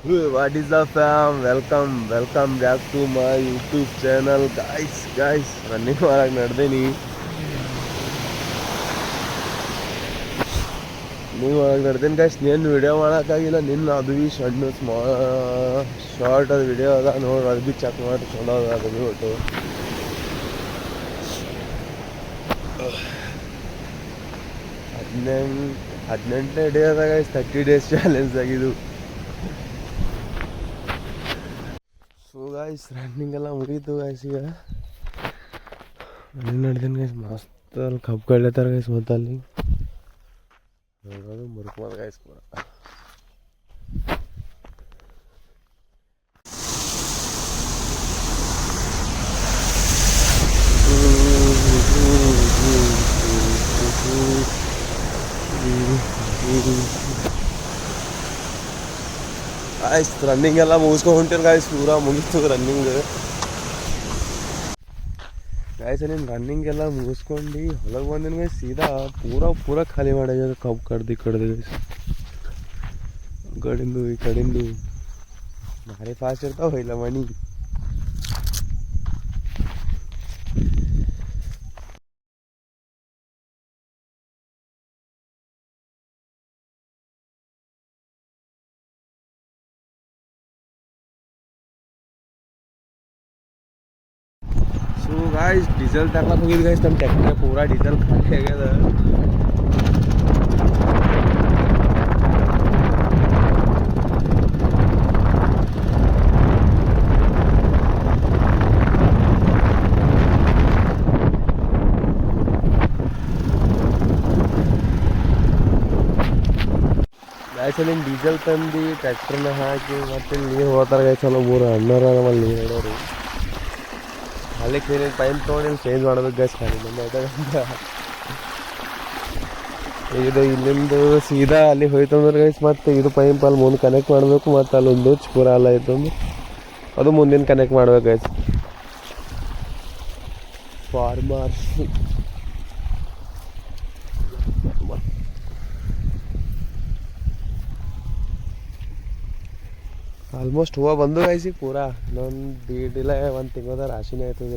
What is up, fam? Welcome back to my YouTube channel, guys. Running ಮಾಡಕ್ ನಡೆದೇನಿ. ನೀವು ಒಳಗೆ ನಡೆದೇನಿ guys. ನೀನು video ಮಾಡೋಕ್ಕಾಗಿಲ್ಲ. ನಿನ್ನ ಅದು ಭೀ ಸಣ್ಣ ಶಾರ್ಟ್ ಅದು ವಿಡಿಯೋ ಅದ ನೋಡಿ, ಅದು ಭೀ ಚೆಕ್ ಮಾಡಿ ಚಲೋ ಅದ. ಅದು ಭೀ ಒಟ್ಟು 18ನೇ ಡೇ ಅದ ಗೈಸ್. 30 days ಚಾಲೆಂಜ್ ಆಗಿದ್ದು. ಸೊ ಗಾಯ್ಸ್, ರನ್ನಿಂಗ್ ಎಲ್ಲ ಮುಗೀತು ಗಾಯ್ಸ್. ಈಗ ರನ್ನಿಂಗ್ ನಡೆದೀನಿ ಗೈಸ್. ಮಸ್ತ್ ಅಲ್ಲಿ ಕಬ್ಬು ಕಳ್ಲತ್ತಾರ ಗೈಸ್. ಮತ್ತೆ ಅಲ್ಲಿ ನೋಡೋದು ಮುರ್ಕೋದು ಗೈಸ್ ಪೂರ. ಗಾಯ್ಸ್ ರನ್ನಿಂಗ್ ಎಲ್ಲ ಮುಗಿಸ್ಕೊಂಡು ಹೊಂಟೇನು ಗಾಯ್ಸ್. ಪೂರ ಮುಗೀತು ರನ್ನಿಂಗ್ ಗಾಯ್ಸ್. ನೀನು ರನ್ನಿಂಗ್ ಎಲ್ಲ ಮುಗಿಸ್ಕೊಂಡು ಹೊಲಗೆ ಬಂದಿನ ಗೈಸ್. ಸೀದಾ ಪೂರ ಖಾಲಿ ಮಾಡ್ಯಾಗ ಕಬ್ಬು ಕಡ್ದು ಗೈಸ್. ಈ ಕಡೆಂದು ಭಾರಿ ಫಾಸ್ಟ್ ಇರ್ತಾವ ಇಲ್ಲ ಮಣಿ. ಸೊ ಗಾಯ್ಸ್, ಡೀಸೆಲ್ ತರ್ಲಕ್ಕೆ ಹೋಗಿದ್ದು ಗಾಯ್ಸ್. ನಮ್ಮ ಟ್ಯಾಕ್ಟ್ರಿಗೆ ಪೂರಾ ಡೀಸೆಲ್ ಖಾಲಿ ಆಗ್ಯದ. ಗಾಯ್ಸ್ ಅಲ್ಲಿ ಡೀಸೆಲ್ ತಂದು ಟ್ರ್ಯಾಕ್ಟರ್ನ ಹಾಕಿ ಮತ್ತೆ ನೀರು ಹೋಗ್ತಾರೆ ಗಾಯ್ಸ್. ಎಲ್ಲ ಮೂರು ಅಣ್ಣರ ನಮ್ಮಲ್ಲಿ ನೀರು ಹೊಡೋರು. ಅಲ್ಲಿ ಕ್ಲೀನಿಂಗ್ ಪೈಪ್ ತೊಗೊಂಡು ಚೇಂಜ್ ಮಾಡ್ಬೇಕು ಗಾಯ್ಸ್. ಖಾಲಿ ಇದು ಇಲ್ಲಿಂದು ಸೀದಾ ಅಲ್ಲಿ ಹೋಯ್ತು ಅಂದ್ರೆ ಗೈಸ್. ಮತ್ತು ಇದು ಪೈಪ್ ಅಲ್ಲಿ ಮುಂದೆ ಕನೆಕ್ಟ್ ಮಾಡಬೇಕು. ಮತ್ತು ಅಲ್ಲೊಂದು ಪೂರ ಅಲ್ಲ ಆಯ್ತು ಅಂದ್ರೆ ಅದು ಮುಂದಿನ ಕನೆಕ್ಟ್ ಮಾಡ್ಬೇಕು ಗೈಸ್. ಫಾರ್ಮರ್ಸ್ ಆಲ್ಮೋಸ್ಟ್ ಹೂವು ಬಂದು ಗೈಸ್. ಈಗ ಪೂರಾ ಇನ್ನೊಂದು ದೀಡಿಲ್ಲ 1 ತಿಂಗಳದ ರಾಶಿನೇ ಆಯ್ತದೆ.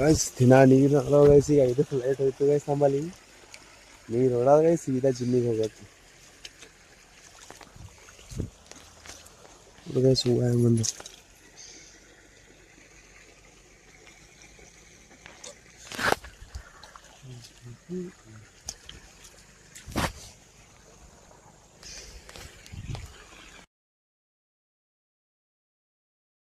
ಗೈಸ್ ದಿನ ನೀರು ಹೊಡೋ ಗೈಸ್. ಈಗ 5 ಫ್ಲೈಟ್ ಹೋಯ್ತು ಗೈಸ್. ನಮ್ಮಲ್ಲಿ ನೀರು ಹೊಡೋದು ಗೈಸ್. ಸೀದಾ ಜಿಮ್ಮಿಗೆ ಹೋಗತ್ತೆ ಗೈಸ್. ಹೂವು ಹೆಂಗೆ ಬಂದು